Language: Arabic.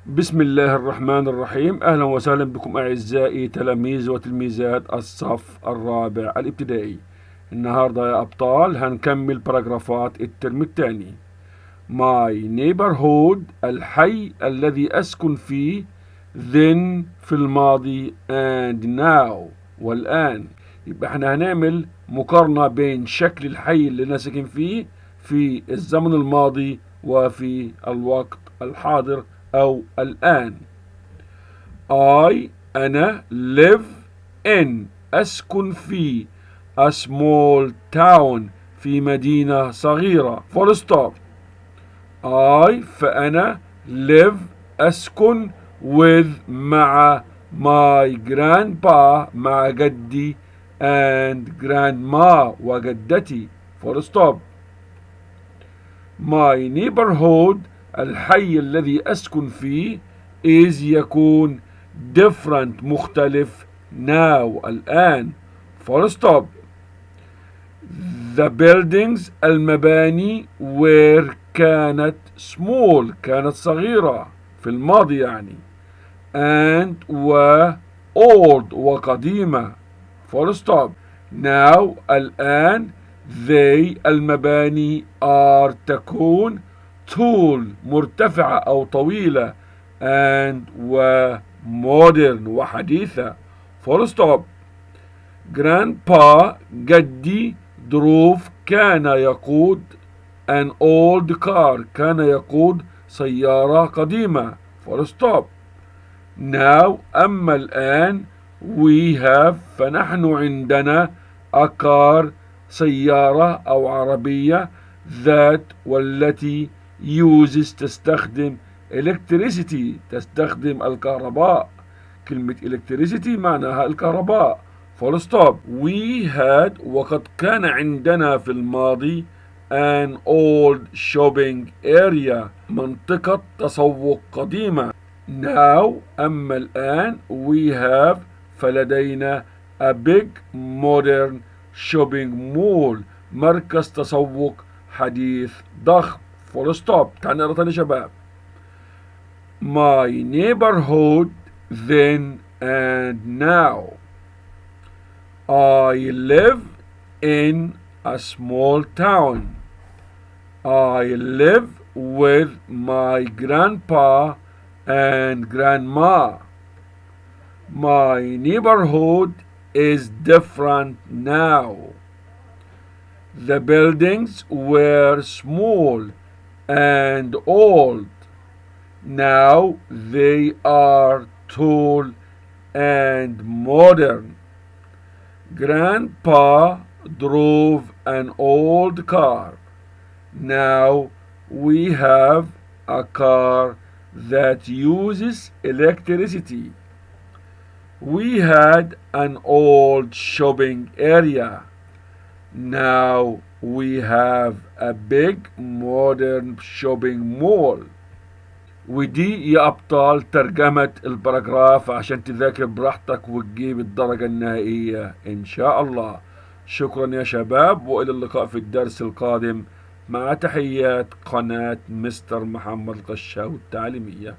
بسم الله الرحمن الرحيم. أهلا وسهلا بكم أعزائي تلاميذ وتلميذات الصف الرابع الابتدائي. النهاردة يا أبطال هنكمل باراجرافات الترم الثاني. My neighborhood الحي الذي أسكن فيه، then في الماضي and now والآن. يبقى احنا هنعمل مقارنة بين شكل الحي اللي أنا ساكن فيه في الزمن الماضي وفي الوقت الحاضر أو الآن. أنا live in أسكن في a small town في مدينة صغيرة full stop. فأنا live أسكن with مع my grandpa مع جدي and grandma وجدتي full stop. My neighborhood الحي الذي أسكن فيه is يكون different مختلف now الآن full stop. The buildings المباني were كانت small كانت صغيرة في الماضي يعني and و old وقديمة full stop. Now الآن they المباني are تكون tall مرتفعة أو طويلة and و modern وحديثة full stop. Grandpa جدي drove كان يقود an old car كان يقود سيارة قديمة full stop. Now أما الآن we have فنحن عندنا a car سيارة أو عربية that والتي uses تستخدم electricity تستخدم الكهرباء. كلمة electricity معناها الكهرباء full stop. We had وقد كان عندنا في الماضي an old shopping area منطقة تسوق قديمة. Now أما الآن we have فلدينا a big modern shopping mall مركز تسوق حديث ضخم full stop. تعال نقرا تاني شباب. My neighborhood then and now. I live in a small town. I live with my grandpa and grandma. My neighborhood is different now. The buildings were small and old. Now they are tall and modern. Grandpa drove an old car. Now we have a car that uses electricity. We had an old shopping area. Now we have a big modern shopping mall. ودي يا أبطال ترجمة البراجراف عشان تذاكر براحتك وتجيب الدرجة النهائية إن شاء الله. شكرا يا شباب، وإلى اللقاء في الدرس القادم مع تحيات قناة مستر محمد القشاوي التعليمية.